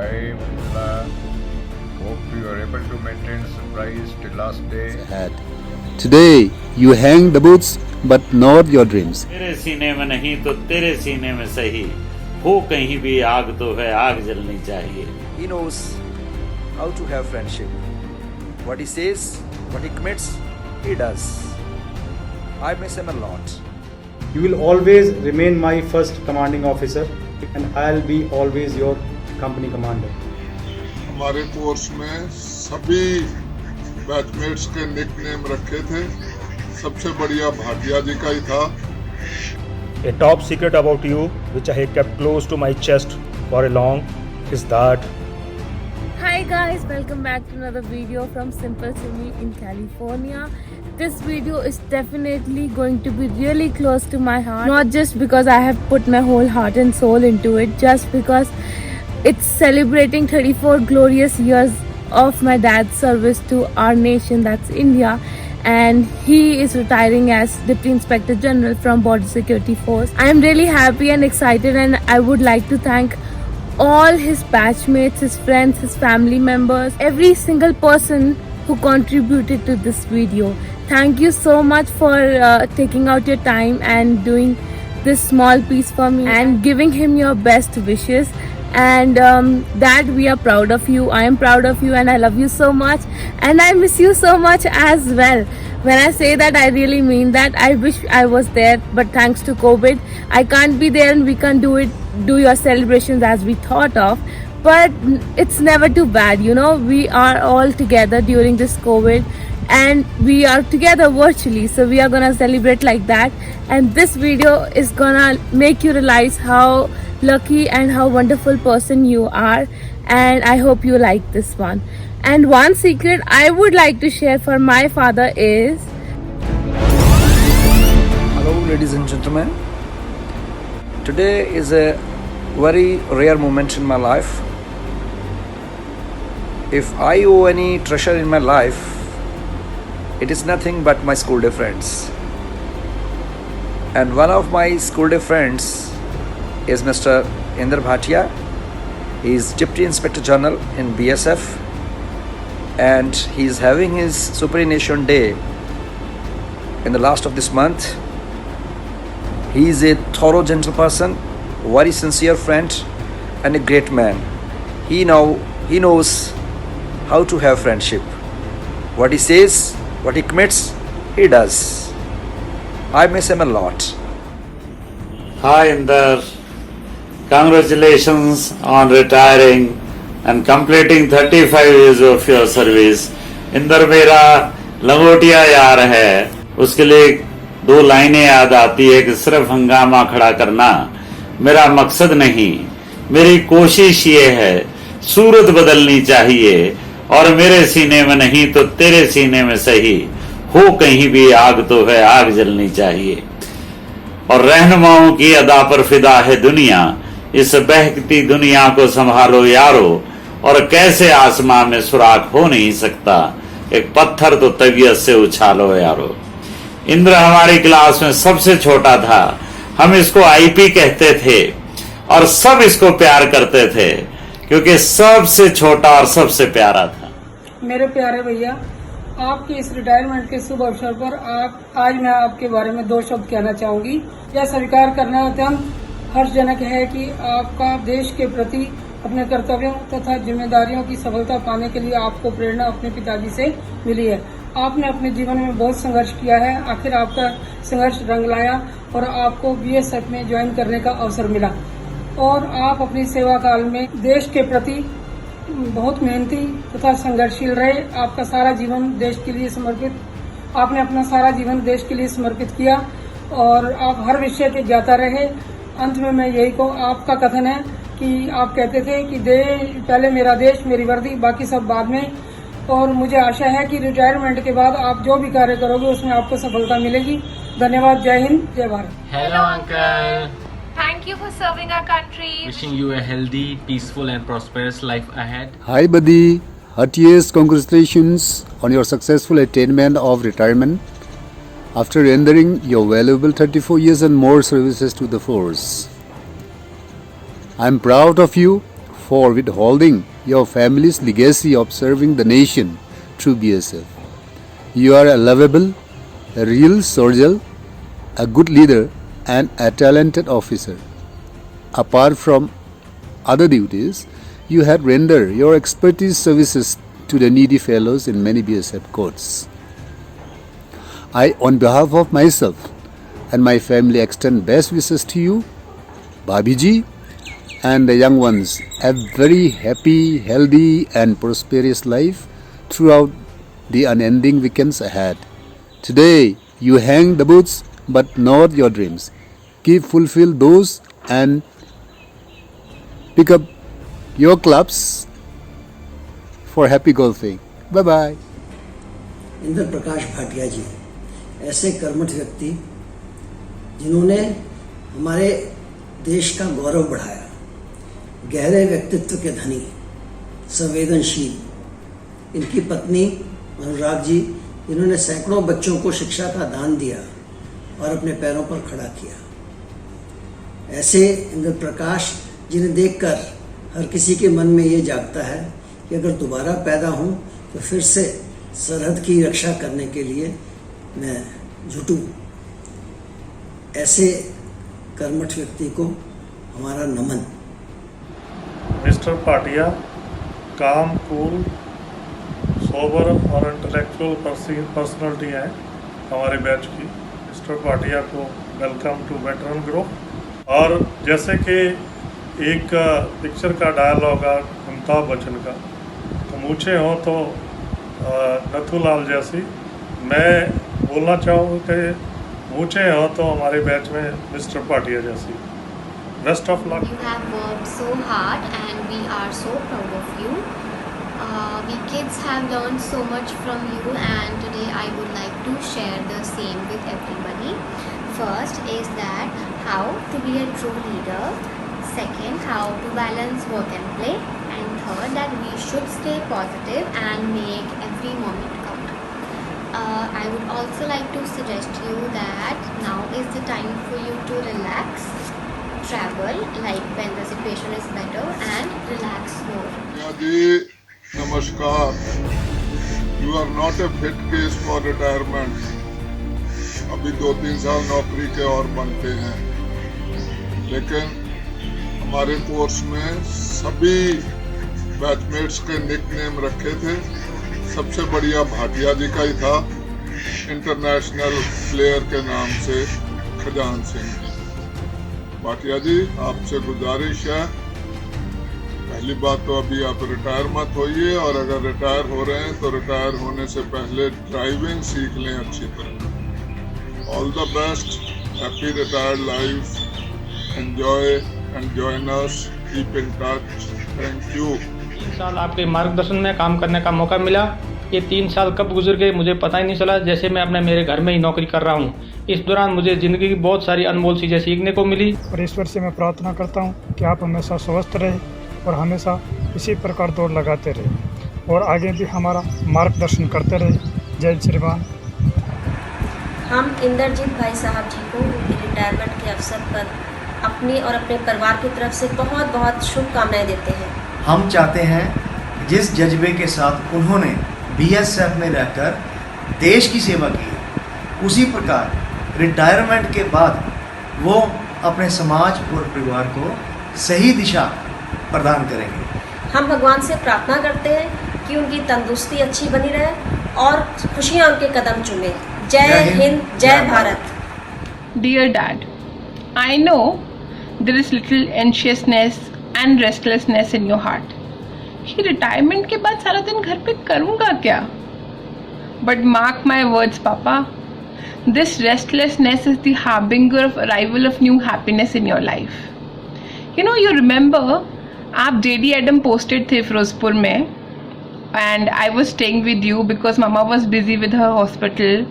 Hi, Mithila. Hope you are able to maintain surprise till last day. Ahead. Today, you hang the boots, but not your dreams. मेरे सीने में नहीं तो तेरे सीने में सही हो कहीं भी आग तो है आग जलनी चाहिए. He knows how to have friendship. What he says, what he commits, he does. I miss him a lot. You will always remain my first commanding officer and I'll be always your company commander. हमारे course में सभी batchmates के nickname रखे थे. सबसे बढ़िया भाटिया जी का ही था. A top secret about you, which I have kept close to my chest for a long, is that Hi guys, welcome back to another video from Simple Simi in California. This video is definitely going to be really close to my heart. Not just because I have put my whole heart and soul into it, just because it's celebrating 34 glorious years of my dad's service to our nation, that's India. And he is retiring as Deputy Inspector General from Border Security Force. I am really happy and excited, and I would like to thank all his batchmates, his friends, his family members, every single person who contributed to this video. Thank you so much for taking out your time and doing this small piece for me and giving him your best wishes. And Dad, we are proud of you. I am proud of you and I love you so much, and I miss you so much as well. When I say that, I really mean that. I wish I was there, but thanks to COVID, I can't be there and we can't do your celebrations as we thought of. But it's never too bad, you know. We are all together during this COVID and we are together virtually, so we are gonna celebrate like that. And this video is gonna make you realize how lucky and how wonderful person you are, and I hope you like this one. And one secret I would like to share for my father is, Hello, ladies and gentlemen. Today is a very rare moment in my life. If I owe any treasure in my life, it is nothing but my school day friends. And one of my school day friends is Mr. Inder Bhatia. He is Deputy Inspector General in BSF, and he is having his superannuation day in the last of this month. He is a thorough, gentle person, very sincere friend, and a great man. He knows how to have friendship. What he says, what he commits, he does. I miss him a lot. Hi Inder, congratulations on retiring and completing 35 years of your service. Inder मेरा लंगोटिया यार है, उसके लिए दो लाइनें याद आती है कि सिर्फ हंगामा खड़ा करना मेरा मकसद नहीं, मेरी कोशिश ये है सूरत बदलनी चाहिए, और मेरे सीने में नहीं तो तेरे सीने में सही हो कहीं भी आग तो है आग जलनी चाहिए. और रहनुमाओं की अदा पर फिदा है दुनिया, इस बहकती दुनिया को संभालो यारो, और कैसे आसमां में सुराख हो नहीं सकता, एक पत्थर तो तबीयत से उछालो यारो. इंद्र हमारी क्लास में सबसे छोटा था, हम इसको आईपी कहते थे और सब इसको प्यार करते थे क्योंकि सबसे छोटा और सबसे प्यारा था. मेरे प्यारे भैया, आपके इस रिटायरमेंट के शुभ अवसर पर आज मैं आपके बारे में दो शब्द कहना चाहूंगी. यह स्वीकार करना अत्यंत हर्षजनक है कि आपका देश के प्रति अपने कर्तव्यों तथा जिम्मेदारियों की सफलता पाने के लिए आपको प्रेरणा अपने पिताजी से मिली है. आपने अपने जीवन में बहुत संघर्ष किया है, आखिर आपका संघर्ष रंग लाया और आपको बीएसएफ में ज्वाइन करने का अवसर मिला, और आप अपनी सेवा काल में देश के प्रति बहुत मेहनती तथा संघर्षशील रहे. आपका सारा जीवन देश के लिए समर्पित, आपने अपना सारा जीवन देश के लिए समर्पित किया और आप हर विषय पे जाता रहे. अंत में मैं यही को आपका कथन है कि आप कहते थे कि पहले मेरा देश, मेरी वर्दी, बाकी सब बाद में. और मुझे आशा है कि रिटायरमेंट के बाद आप जो भी कार्य करोगे उसमें आपको सफलता मिलेगी. धन्यवाद. जय हिंद, जय Bharat. Hello, Uncle. thank you for serving our country. Wishing you a healthy, peaceful, and prosperous life ahead. Hi, buddy. Heartiest congratulations on your successful attainment of retirement after rendering your valuable 34 years and more services to the force. I am proud of you for withholding your family's legacy of serving the nation through BSF. You are a lovable, a real soldier, a good leader, and a talented officer. Apart from other duties, you had rendered your expertise services to the needy fellows in many BSF courts. I, on behalf of myself and my family, extend best wishes to you, Bhabiji, and the young ones, a very happy, healthy, and prosperous life throughout the unending weekends ahead. Today, you hang the boots, but not your dreams. Keep fulfill those and pick up your clubs for happy golfing. Bye bye. Indra प्रकाश भाटिया जी ऐसे कर्मठ व्यक्ति जिन्होंने हमारे देश का गौरव बढ़ाया, गहरे व्यक्तित्व के धनी, संवेदनशील। इनकी पत्नी अनुराग जी जिन्होंने सैकड़ों बच्चों को शिक्षा का दान दिया और अपने पैरों पर खड़ा किया। ऐसे इंद्र प्रकाश जिन्हें देखकर हर किसी के मन में ये जागता है कि अगर दोबारा पैदा हूँ तो फिर से सरहद की रक्षा करने के लिए मैं जुटूं। ऐसे कर्मठ व्यक्ति को हमारा नमन। मिस्टर भाटिया काम, कूल, सोबर और इंटेलेक्चुअल पर्सनालिटी है हमारे बैच की। मिस्टर भाटिया को वेलकम टू वेटरन ग्रुप। और जैसे कि एक पिक्चर का डायलॉग है अमिताभ बच्चन का, तो मूछें हो तो नथुलाल जैसी, मैं बोलना चाहूँ कि मूछें हो तो हमारे बैच में मिस्टर भाटिया जैसी। Best of luck. You have worked so hard and we are so proud of you. We kids have learned so much from you and today I would like to share the same with everybody. First is that how to be a true leader. Second, how to balance work and play. And third, that we should stay positive and make every moment count. I would also like to suggest you that now is the time for you to relax, travel like when the situation is better and relax more. जी नमस्कार। You are not a fit case for retirement. अभी 2-3 साल नौकरी के और बनते हैं, लेकिन हमारे कोर्स में सभी बैचमेट्स के निकनेम रखे थे। सबसे बढ़िया भाटिया जी का ही था, इंटरनेशनल प्लेयर के नाम से खजान सिंह। भाटिया जी आपसे गुजारिश है, पहली बात तो अभी आप रिटायर मत होइए, और अगर रिटायर हो रहे हैं तो रिटायर होने से पहले ड्राइविंग सीख लें अच्छी तरह। All the best, happy retired life, enjoy and join us, keep in touch, thank you। 3 साल आपके मार्गदर्शन में काम करने का मौका मिला। ये 3 साल कब गुजर गए मुझे पता ही नहीं चला, जैसे मैं अपने मेरे घर में ही नौकरी कर रहा हूँ। इस दौरान मुझे ज़िंदगी की बहुत सारी अनमोल चीज़ें सीखने को मिली। और ईश्वर से मैं प्रार्थना करता हूँ कि आप हमेशा स्वस्थ रहे और हमेशा इसी प्रकार दौड़ लगाते रहे और आगे भी हमारा मार्गदर्शन करते रहे। जय श्रीमान। हम इंद्रजीत भाई साहब जी को रिटायरमेंट के अवसर पर अपनी और अपने परिवार की तरफ से बहुत बहुत शुभकामनाएं देते हैं। हम चाहते हैं जिस जज्बे के साथ उन्होंने बीएसएफ में रहकर देश की सेवा की, उसी प्रकार रिटायरमेंट के बाद वो अपने समाज और परिवार को सही दिशा प्रदान करेंगे। हम भगवान से प्रार्थना करते हैं कि उनकी तंदुरुस्ती अच्छी बनी रहे और खुशियाँ उनके कदम चूमे। जय हिंद, जय Bharat. Dear Dad, I know there is little anxiousness and restlessness in your heart. कि रिटायरमेंट के बाद सारा दिन घर पे करूँगा क्या? But mark my words, Papa. This restlessness is the harbinger of arrival of new happiness in your life. You know, you remember आप डेडी एडम पोस्टेड थे फिरोजपुर में, and I was staying with you because Mama was busy with her hospital.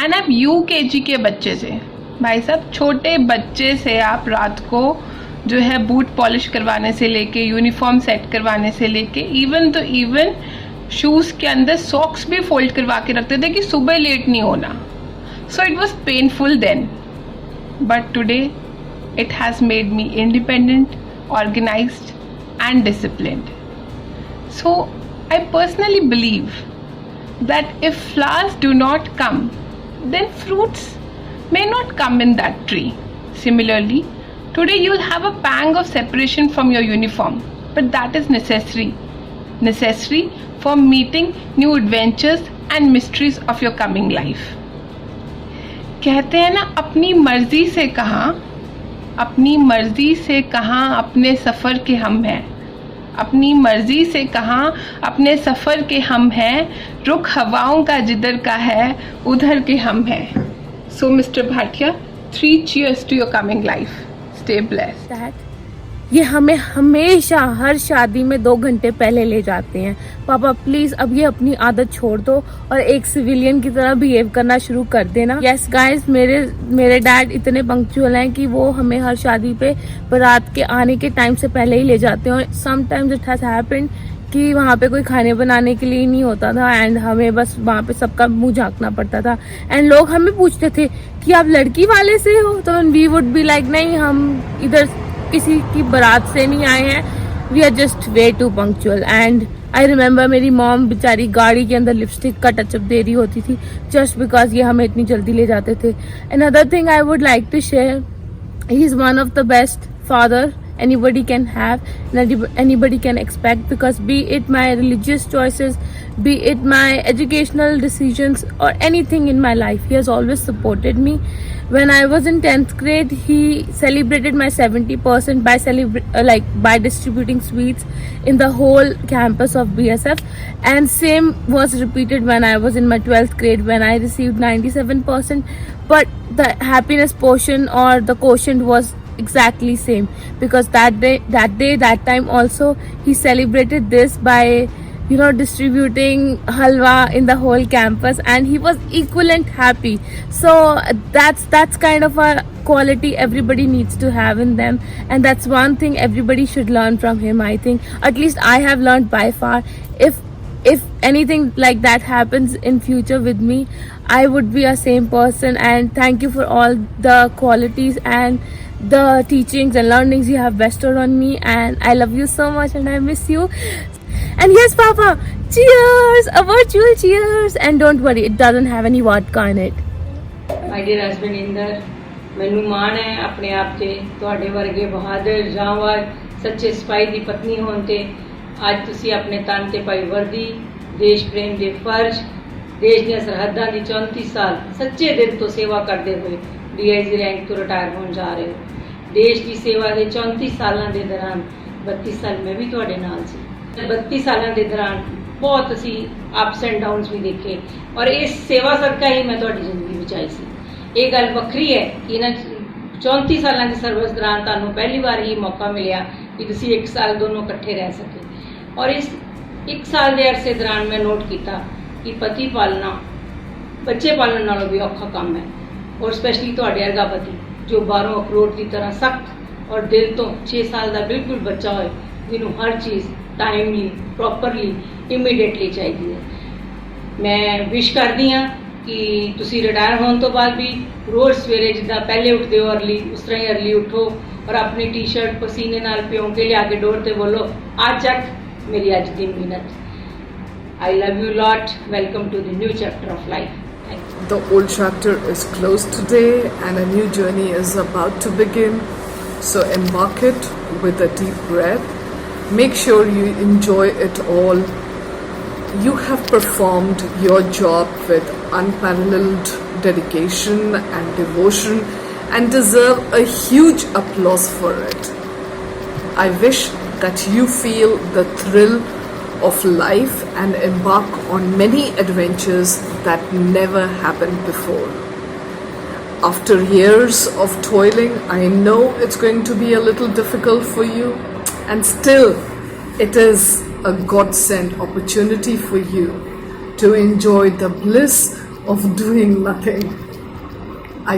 And आप UKG के बच्चे थे भाई साहब, छोटे बच्चे से आप रात को जो है बूट पॉलिश करवाने से लेके यूनिफॉर्म सेट करवाने से लेके इवन शूज़ के अंदर सॉक्स भी फोल्ड करवा के रखते थे कि सुबह लेट नहीं होना। So it was painful then, but today it has made me independent, organised and disciplined. So I personally believe that if flowers do not come, then fruits may not come in that tree. Similarly, today you will have a pang of separation from your uniform, but that is necessary for meeting new adventures and mysteries of your coming life. कहते हैं ना, अपनी मर्जी से कहाँ अपने सफ़र के हम हैं, अपनी मर्जी से कहाँ अपने सफ़र के हम हैं, रुख हवाओं का जिधर का है उधर के हम हैं. So Mr. Bhatia, 3 cheers to your coming life. Stay blessed. Dad, ये हमें हमेशा हर शादी में 2 घंटे पहले ले जाते हैं. पापा प्लीज अब ये अपनी आदत छोड़ दो और एक सिविलियन की तरह बिहेव करना शुरू कर देना. यस गाइस, मेरे डैड इतने पंक्चुअल हैं कि वो हमें हर शादी पे बारात के आने के टाइम से पहले ही ले जाते हैं. और समटाइम्स इट हैज हैपेंड कि वहाँ पे कोई खाने बनाने के लिए नहीं होता था एंड हमें बस वहाँ पे सबका मुंह झांकना पड़ता था. एंड लोग हमें पूछते थे कि आप लड़की वाले से हो, तो वी वुड बी लाइक नहीं, हम इधर किसी की बारात से नहीं आए हैं, we are just way too punctual. And I remember मेरी मॉम बेचारी गाड़ी के अंदर लिपस्टिक का टचअप दे रही होती थी जस्ट बिकॉज ये हमें इतनी जल्दी ले जाते थे. Another thing I would like to share, he is one of the best father anybody can have, anybody can expect, because be it my religious choices, be it my educational decisions or anything in my life, he has always supported me. When I was in 10th grade, he celebrated my 70% by distributing sweets in the whole campus of BSF, and same was repeated when I was in my 12th grade when I received 97%, but the happiness portion or the quotient was exactly same, because that time also he celebrated this by distributing halwa in the whole campus, and he was equivalent happy. So that's kind of a quality everybody needs to have in them, and that's one thing everybody should learn from him. I think at least I have learned by far. If anything like that happens in future with me, I would be a same person. And thank you for all the qualities and the teachings and learnings you have bestowed on me, and I love you so much and I miss you. And yes Papa, cheers, a virtual cheers, and don't worry, it doesn't have any vodka in it. My dear husband Inder, ਮੈਨੂੰ ਮਾਣ ਹੈ ਆਪਣੇ ਆਪ ਤੇ, ਤੁਹਾਡੇ ਵਰਗੇ ਬਹਾਦਰ ਜਾਂਵਾਰ ਸੱਚੇ ਸਿਪਾਹੀ ਦੀ ਪਤਨੀ ਹੋਣ ਤੇ ਅੱਜ ਤੁਸੀਂ ਆਪਣੇ ਤਨ ਤੇ ਪਾਈ ਵਰਦੀ, ਦੇਸ਼ ਪ੍ਰੇਮ ਦੇ ਫਰਜ਼, ਦੇਸ਼ ਦੀਆਂ ਸਰਹੱਦਾਂ ਦੀ 34 ਸਾਲ ਸੱਚੇ ਦਿਲ ਤੋਂ ਸੇਵਾ ਕਰਦੇ ਹੋਏ DIG ਰੈਂਕ ਤੋਂ ਰਿਟਾਇਰ ਹੋਣ ਜਾ ਰਹੇ ਹੋ. ਦੇਸ਼ ਦੀ ਸੇਵਾ ਦੇ 34 ਸਾਲਾਂ ਦੇ ਦੌਰਾਨ 32 ਸਾਲ ਮੈਂ ਵੀ ਤੁਹਾਡੇ ਨਾਲ ਸੀ. 32 ਸਾਲਾਂ ਦੇ ਦੌਰਾਨ ਬਹੁਤ ਅਸੀਂ ਅਪਸ ਐਂਡ ਡਾਊਨਸ ਵੀ ਦੇਖੇ, ਔਰ ਇਸ ਸੇਵਾ ਸਦਕਾ ਹੀ ਮੈਂ ਤੁਹਾਡੀ ਜ਼ਿੰਦਗੀ ਬਚਾਈ ਸੀ. ਇਹ ਗੱਲ ਵੱਖਰੀ ਹੈ ਕਿ ਇਹਨਾਂ 34 ਸਾਲਾਂ ਦੀ ਸਰਵਿਸ ਦੌਰਾਨ ਤੁਹਾਨੂੰ ਪਹਿਲੀ ਵਾਰ ਹੀ ਮੌਕਾ ਮਿਲਿਆ ਕਿ ਤੁਸੀਂ 1 ਸਾਲ ਦੋਨੋਂ ਇਕੱਠੇ ਰਹਿ ਸਕੇ. ਔਰ ਇਸ 1 ਸਾਲ ਦੇ ਅਰਸੇ ਦੌਰਾਨ ਮੈਂ ਨੋਟ ਕੀਤਾ ਕਿ ਪਤੀ ਪਾਲਣਾ ਬੱਚੇ ਪਾਲਣ ਨਾਲੋਂ ਵੀ ਔਖਾ ਕੰਮ ਹੈ, ਔਰ ਸਪੈਸ਼ਲੀ ਤੁਹਾਡੇ ਵਰਗਾ ਪਤੀ ਜੋ ਬਾਹਰੋਂ ਅਖਰੋਟ ਦੀ ਤਰ੍ਹਾਂ ਸਖਤ ਔਰ ਦਿਲ ਤੋਂ 6 ਸਾਲ ਦਾ ਬਿਲਕੁਲ ਬੱਚਾ ਹੋਏ, ਜਿਹਨੂੰ ਹਰ ਚੀਜ਼ ਟਾਈਮਲੀ ਪ੍ਰੋਪਰਲੀ ਇਮੀਡੀਏਟਲੀ ਚਾਹੀਦੀ ਹੈ. ਮੈਂ ਵਿਸ਼ ਕਰਦੀ ਹਾਂ ਕਿ ਤੁਸੀਂ ਰਿਟਾਇਰ ਹੋਣ ਤੋਂ ਬਾਅਦ ਵੀ ਰੋਜ਼ ਸਵੇਰੇ ਜਿੱਦਾਂ ਪਹਿਲੇ ਉੱਠਦੇ ਹੋ ਅਰਲੀ, ਉਸ ਤਰ੍ਹਾਂ ਹੀ ਅਰਲੀ ਉੱਠੋ ਔਰ ਆਪਣੀ ਟੀ-ਸ਼ਰਟ ਪਸੀਨੇ ਨਾਲ ਪਿਉਂ ਕੇ ਲਿਆ ਕੇ ਡੋਰ ਤੇ ਬੋਲੋ, ਅੱਜ ਚੱਕ ਮੇਰੀ ਅੱਜ ਦੀ ਮਿਹਨਤ. I love you a lot. Welcome to the new chapter of life. The old chapter is closed today and a new journey is about to begin. So embark it with a deep breath. Make sure you enjoy it all. You have performed your job with unparalleled dedication and devotion and deserve a huge applause for it. I wish that you feel the thrill of life and embark on many adventures that never happened before. After years of toiling, I know it's going to be a little difficult for you, and still it is a godsend opportunity for you to enjoy the bliss of doing nothing.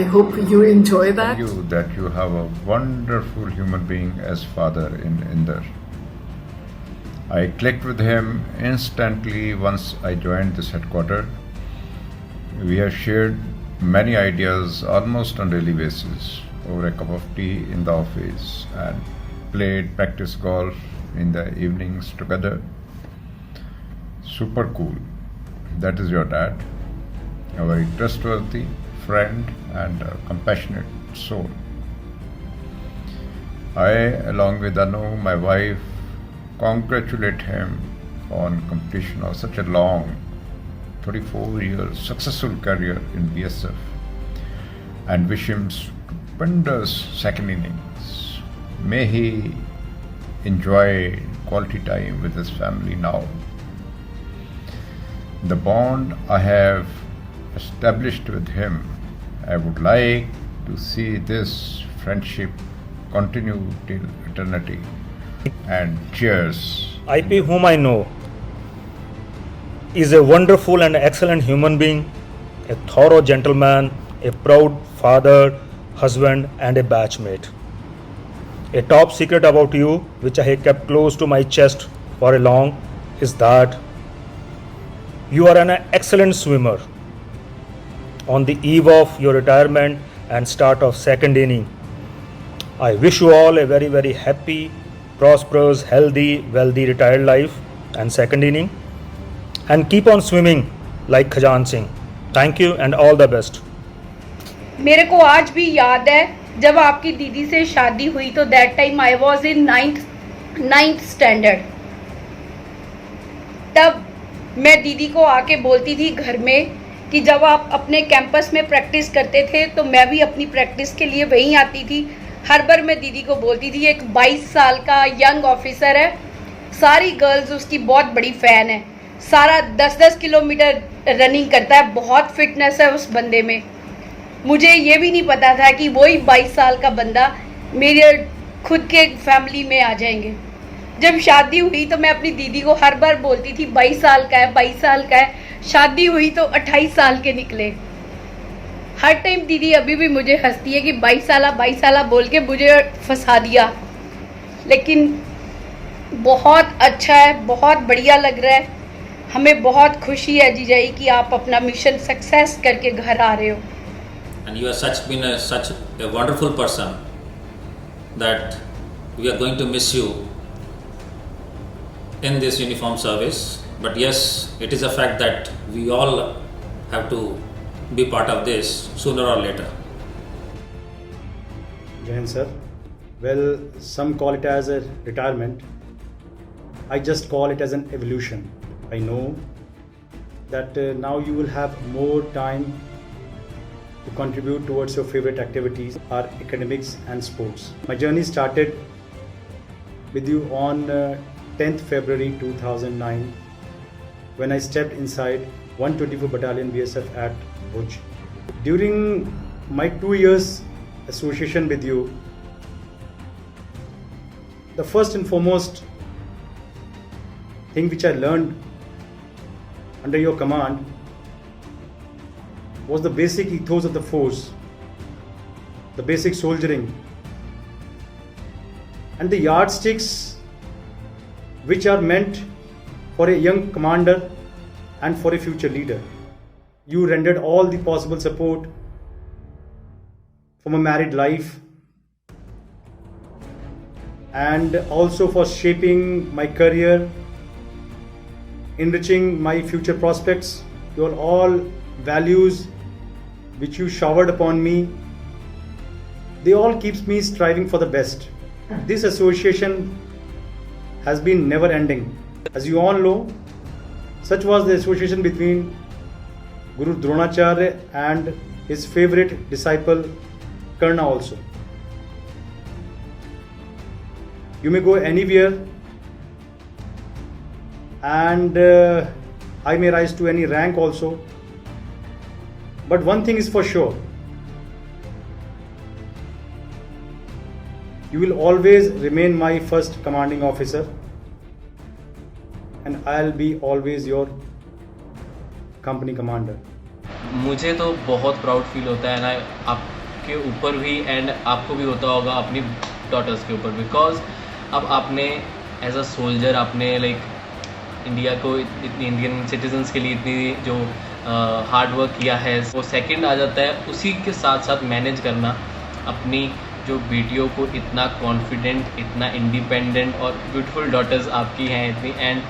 I hope you enjoy that. That you have a wonderful human being as father in Inder. I clicked with him instantly once I joined this headquarters. We have shared many ideas almost on daily basis over a cup of tea in the office, and played, practiced golf in the evenings together. Super cool. That is your dad, a very trustworthy friend and a compassionate soul. I, along with Anu, my wife, congratulate him on completion of such a long 34-year successful career in BSF and wish him stupendous second innings. May he enjoy quality time with his family now. The bond I have established with him, I would like to see this friendship continue till eternity. And cheers. IP, whom I know, is a wonderful and excellent human being, a thorough gentleman, a proud father, husband, and a batchmate. A top secret about you, which I have kept close to my chest for a long, is that you are an excellent swimmer. On the eve of your retirement and start of second inning, I wish you all a very, very happy, prosperous, healthy, wealthy retired life and second inning, and keep on swimming like Khajan Singh. Thank you and all the best. मेरे को आज भी याद है जब आपकी दीदी से शादी हुई तो that time I was in ninth standard. तब मैं दीदी को आके बोलती थी घर में कि जब आप अपने कैंपस में प्रैक्टिस करते थे तो मैं भी अपनी प्रैक्टिस के लिए वहीं आती थी। हर बार मैं दीदी को बोलती थी एक 22 साल का यंग ऑफिसर है, सारी गर्ल्स उसकी बहुत बड़ी फ़ैन है, सारा 10-10 किलोमीटर रनिंग करता है, बहुत फिटनेस है उस बंदे में। मुझे ये भी नहीं पता था कि वही 22 साल का बंदा मेरे खुद के फैमिली में आ जाएंगे। जब शादी हुई तो मैं अपनी दीदी को हर बार बोलती थी 22 साल का है, 22 साल का है। शादी हुई तो 28 साल के निकले। हर टाइम दीदी अभी भी मुझे हंसती है कि 22 साल बोल के मुझे फंसा दिया, लेकिन बहुत अच्छा है, बहुत बढ़िया लग रहा है। हमें बहुत खुशी है जीजाई कि आप अपना मिशन सक्सेस करके घर आ रहे हो। And you have been such a wonderful person that we are going to miss you in this uniform service. But yes, it is a fact that we all have to be part of this sooner or later. Jain sir, well, some call it as a retirement. I just call it as an evolution. I know that now you will have more time to contribute towards your favorite activities, are academics and sports. My journey started with you on 10th February 2009 when I stepped inside 124 Battalion BSF at Bhuj. During my 2 years association with you, the first and foremost thing which I learned under your command was the basic ethos of the force, the basic soldiering, and the yardsticks which are meant for a young commander and for a future leader. You rendered all the possible support from a married life and also for shaping my career, enriching my future prospects. Your all values which you showered upon me, they all keeps me striving for the best. This association has been never ending. As you all know, such was the association between Guru Dronacharya and his favorite disciple Karna also. You may go anywhere and I may rise to any rank also, but one thing is for sure, you will always remain my first commanding officer and I'll be always your company commander. मुझे तो बहुत proud feel होता है ना आपके ऊपर भी and आपको भी होता होगा अपनी डॉटर्स के ऊपर, बिकॉज अब आपने एज अ सोल्जर आपने लाइक इंडिया को इतनी इंडियन सिटीजन्स के लिए इतनी जो हार्ड वर्क किया है, वो सेकंड आ जाता है। उसी के साथ साथ मैनेज करना अपनी जो बेटियों को इतना कॉन्फिडेंट, इतना इंडिपेंडेंट और ब्यूटीफुल डॉटर्स आपकी हैं इतनी, एंड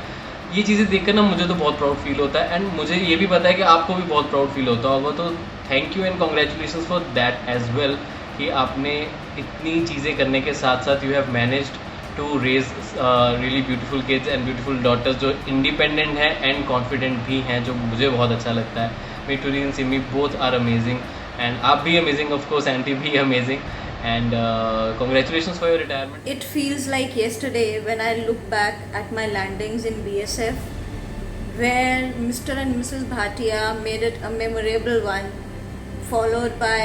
ये चीज़ें देखकर ना मुझे तो बहुत प्राउड फील होता है, एंड मुझे ये भी पता है कि आपको भी बहुत प्राउड फील होता होगा। तो thank you and congratulation for that as well, कि आपने इतनी चीज़ें करने के साथ साथ you have managed to raise really beautiful kids and beautiful daughters जो इंडिपेंडेंट हैं एंड कॉन्फिडेंट भी हैं, जो मुझे बहुत अच्छा लगता है। Victory and Simi both are amazing, and आप भी amazing, of course, auntie भी amazing, and congratulations for your retirement. It feels like yesterday when I look back at my landings in BSF, where Mr. and Mrs. Bhatia made it a memorable one, followed by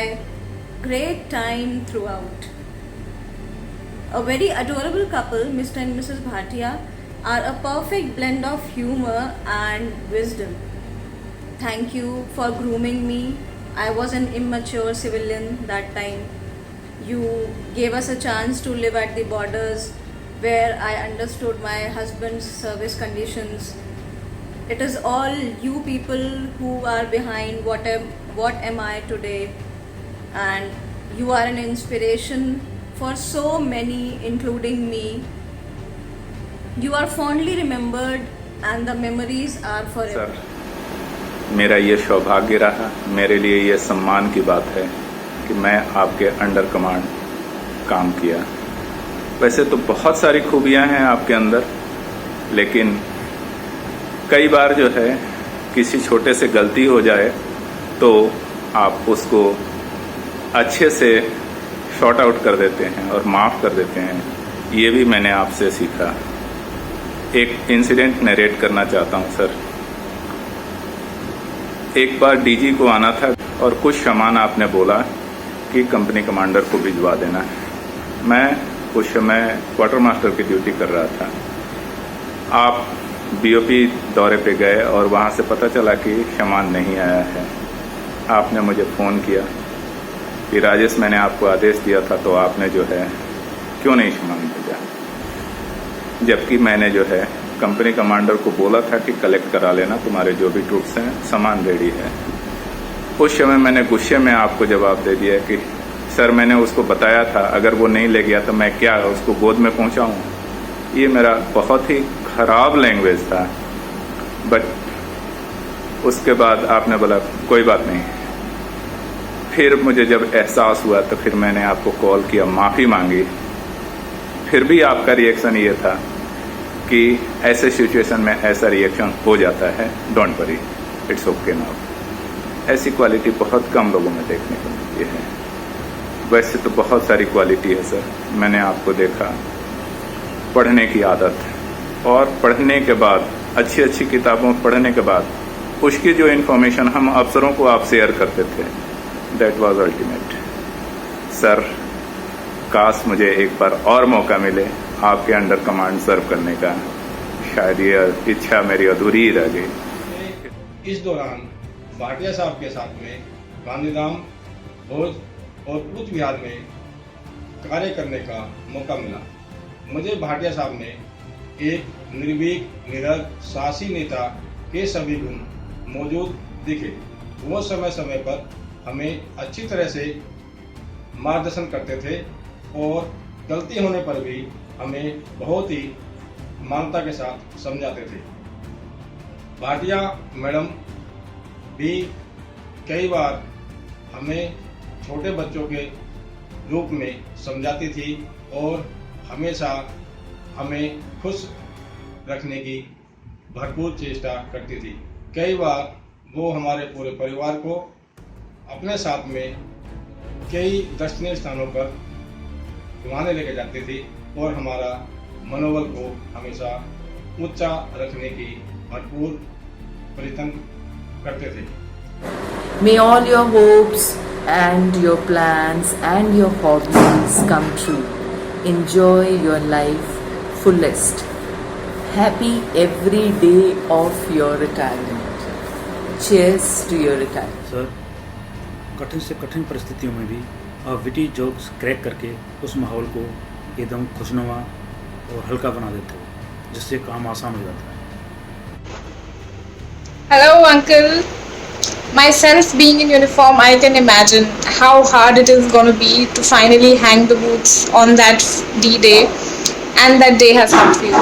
great time throughout. A very adorable couple, Mr. and Mrs. Bhatia, are a perfect blend of humor and wisdom. Thank you for grooming me. I was an immature civilian that time. You gave us a chance to live at the borders where I understood my husband's service conditions. It is all you people who are behind what am I today, and you are an inspiration for so many, including me. You are fondly remembered and the memories are forever. Sir. मेरा ये सौभाग्य रहा, मेरे लिए ये सम्मान की बात है कि मैं आपके अंडर कमांड काम किया। वैसे तो बहुत सारी खूबियां हैं आपके अंदर, लेकिन कई बार जो है किसी छोटे से गलती हो जाए तो आप उसको अच्छे से शॉर्ट आउट कर देते हैं और माफ़ कर देते हैं। ये भी मैंने आपसे सीखा। एक इंसिडेंट नरेट करना चाहता हूँ सर। एक बार डीजी को आना था और कुछ सामान आपने बोला कि कंपनी कमांडर को भिजवा देना है। मैं उस समय क्वार्टर मास्टर की ड्यूटी कर रहा था। आप बीओपी दौरे पे गए और वहाँ से पता चला कि सामान नहीं आया है। आपने मुझे फ़ोन किया कि राजेश, मैंने आपको आदेश दिया था तो आपने जो है क्यों नहीं सामान भेजा, जबकि मैंने जो है कंपनी कमांडर को बोला था कि कलेक्ट करा लेना, तुम्हारे जो भी ट्रूप्स हैं सामान रेडी है। उस समय मैंने गुस्से में आपको जवाब दे दिया कि सर, मैंने उसको बताया था अगर वो नहीं ले गया तो मैं क्या उसको गोद में पहुंचाऊं। ये मेरा बहुत ही खराब लैंग्वेज था। बट उसके बाद आपने बोला कोई बात नहीं। फिर मुझे जब एहसास हुआ तो फिर मैंने आपको कॉल किया, माफ़ी मांगी। फिर भी आपका रिएक्शन ये था कि ऐसे सिचुएशन में ऐसा रिएक्शन हो जाता है, don't worry, it's okay now. ऐसी क्वालिटी बहुत कम लोगों में देखने को मिलती है। वैसे तो बहुत सारी क्वालिटी है सर। मैंने आपको देखा, पढ़ने की आदत, और पढ़ने के बाद अच्छी अच्छी किताबों पढ़ने के बाद उसकी जो इन्फॉर्मेशन हम अफसरों को आप शेयर करते थे, दैट वाज अल्टीमेट। सर, काश मुझे एक बार और मौका मिले आपके अंडर कमांड सर्व करने का। शायद ये इच्छा मेरी अधूरी ही रह गई। इस दौरान भाटिया साहब के साथ में गांधीधाम, भोज और कूच बिहार में कार्य करने का मौका मिला। मुझे भाटिया साहब ने एक निर्भीक, निडर, साहसी नेता के सभी गुण मौजूद दिखे। वो समय समय पर हमें अच्छी तरह से मार्गदर्शन करते थे और गलती होने पर भी हमें बहुत ही मानवता के साथ समझाते थे। भाटिया मैडम भी कई बार हमें छोटे बच्चों के रूप में समझाती थी और हमेशा हमें खुश रखने की भरपूर चेष्टा करती थी। कई बार वो हमारे पूरे परिवार को अपने साथ में कई दर्शनीय स्थानों पर घुमाने लेके जाती थी और हमारा मनोबल को हमेशा ऊंचा रखने की भरपूर प्रयत्न करते थे। May all your hopes and your plans and your hobbies come true. Enjoy your life fullest. Happy every day of your retirement. Cheers to your retirement. Sir, कठिन से कठिन परिस्थितियों में भी आप विटी जोक्स क्रैक करके उस माहौल को एकदम खुशनुमा और हल्का बना देते हो, जिससे काम आसान हो जाता है। Hello, uncle. Myself being in uniform, I can imagine how hard it is going to be to finally hang the boots on that D-Day, and that day has come for you.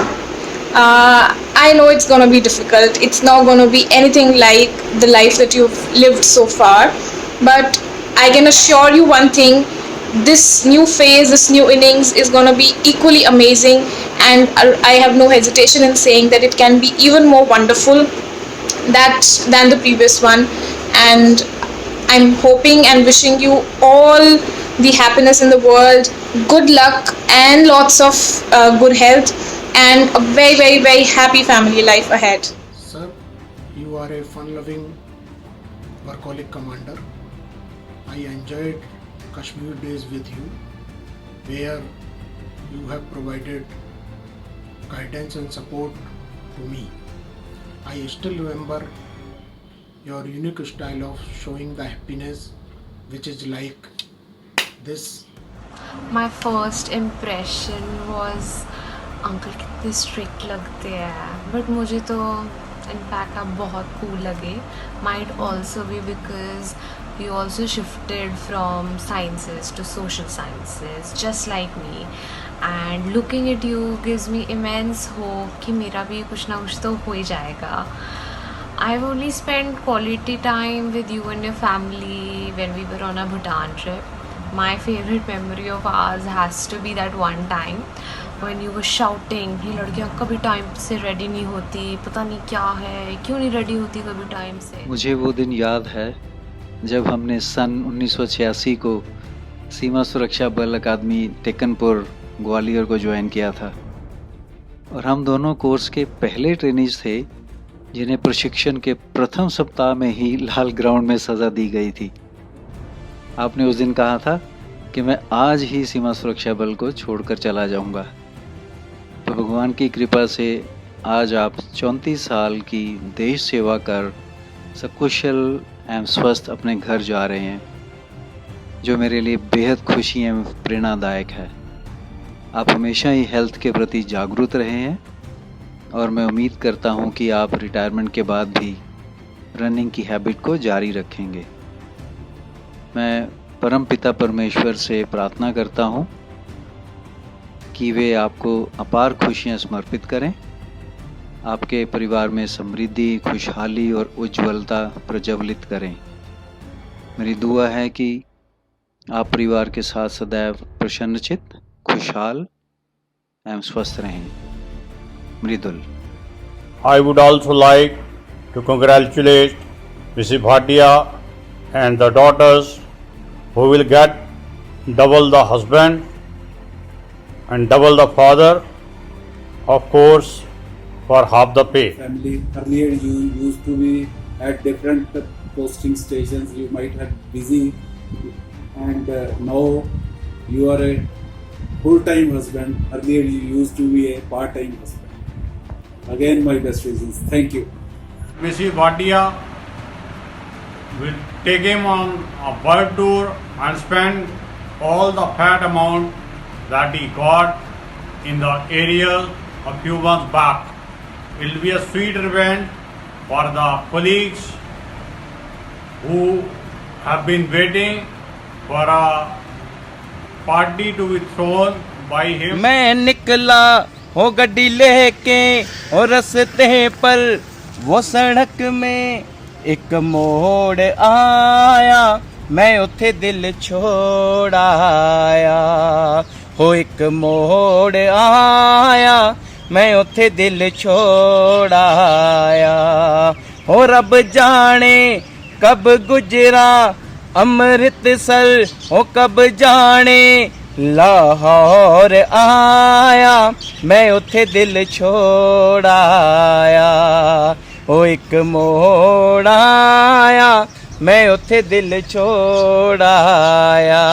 I know it's going to be difficult. It's not going to be anything like the life that you've lived so far, but I can assure you one thing: this new phase, this new innings is going to be equally amazing, and I have no hesitation in saying that it can be even more wonderful than the previous one. And I'm hoping and wishing you all the happiness in the world, good luck, and lots of good health, and a very, very, very happy family life ahead. Sir, you are a fun-loving workaholic commander. I enjoyed Kashmir days with you, where you have provided guidance and support to me. I still remember your unique style of showing the happiness, which is like this. My first impression was uncle कितने strict लगते हैं, but मुझे तो in fact आप बहुत cool लगे. Might also be because you also shifted from sciences to social sciences just like me, and looking at you gives me immense hope कि मेरा भी कुछ ना कुछ तो हो ही जाएगा. I've only spent quality time with you and your family when we were on a Bhutan trip. My favorite memory of ours has to be that one time when you were shouting ये लड़कियाँ कभी time से ready नहीं होती, पता नहीं क्या है, क्यों नहीं रेडी होती कभी टाइम से. मुझे वो दिन याद है जब हमने सन 1986 को सीमा सुरक्षा बल अकादमी टेकनपुर ग्वालियर को ज्वाइन किया था, और हम दोनों कोर्स के पहले ट्रेनीज थे जिन्हें प्रशिक्षण के प्रथम सप्ताह में ही लाल ग्राउंड में सज़ा दी गई थी. आपने उस दिन कहा था कि मैं आज ही सीमा सुरक्षा बल को छोड़कर चला जाऊंगा, तो भगवान की कृपा से आज आप 34 साल की देश सेवा कर सकुशल एवं स्वस्थ अपने घर जा रहे हैं, जो मेरे लिए बेहद खुशी एवं प्रेरणादायक है. आप हमेशा ही हेल्थ के प्रति जागरूक रहे हैं, और मैं उम्मीद करता हूं कि आप रिटायरमेंट के बाद भी रनिंग की हैबिट को जारी रखेंगे. मैं परम पिता परमेश्वर से प्रार्थना करता हूं कि वे आपको अपार खुशियां समर्पित करें, आपके परिवार में समृद्धि, खुशहाली और उज्ज्वलता प्रज्वलित करें. मेरी दुआ है कि आप परिवार के साथ सदैव प्रसन्नचित्त, खुशहाल एवं स्वस्थ रहें. मृदुल. I would also like to congratulate Mrs. Bhatia and the daughters who will get double the husband and double the father, of course, for half the pay. Family, earlier you used to be at different posting stations, you might have busy, and now you are a full-time husband. Earlier you used to be a part-time husband. Again, my best wishes. Thank you. Mrs. Bhatia will take him on a bird tour and spend all the fat amount that he got in the area a few months back. It will be a sweet revenge for the colleagues who have been waiting for a party to be thrown by him. मैं निकला हो गड्डी लेके और रस्ते पर वो सड़क में एक मोड़ आया, मैं उथे दिल छोड़ आया. हो एक मोड़ आया, मैं उथे दिल छोड़ आया. हो रब जाने कब गुजरा अमृतसर, हो कब जाने लाहौर आया, मैं उथे दिल छोड़ आया. ओ एक मोड़ आया, मैं उथे दिल छोड़ आया.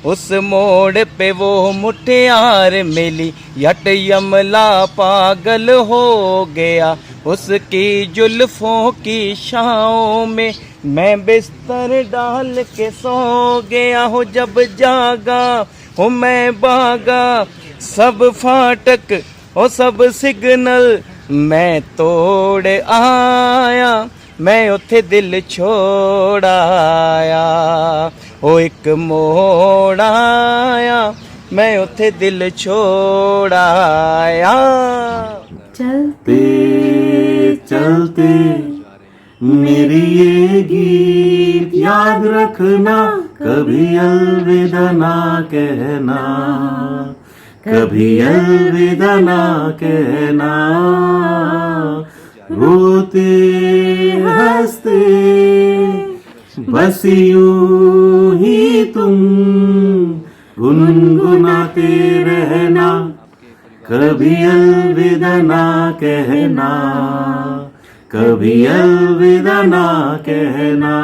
उस मोड़ पे वो मुटियार मिली, यट यमला पागल हो गया. उसकी जुल्फों की छाँव में मैं बिस्तर डाल के सो गया. हो जब जागा हो मैं भागा, सब फाटक हो सब सिग्नल मैं तोड़ आया, मैं उत्थे दिल छोड़ आया, ओ एक मोड़ आया, मैं उत्थे दिल छोड़ आया। चलते चलते मेरी ये गीत याद रखना, कभी अलविदा ना कहना, कभी अलविदा ना कहना। रोते हंसते बस यूं ही तुम गुनगुनाते रहना, कभी अलविदा ना कहना, कभी अलविदा ना कहना।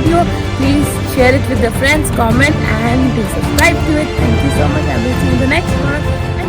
video. Please share it with your friends, comment and do subscribe to it. Thank you so much. I will see you in the next one.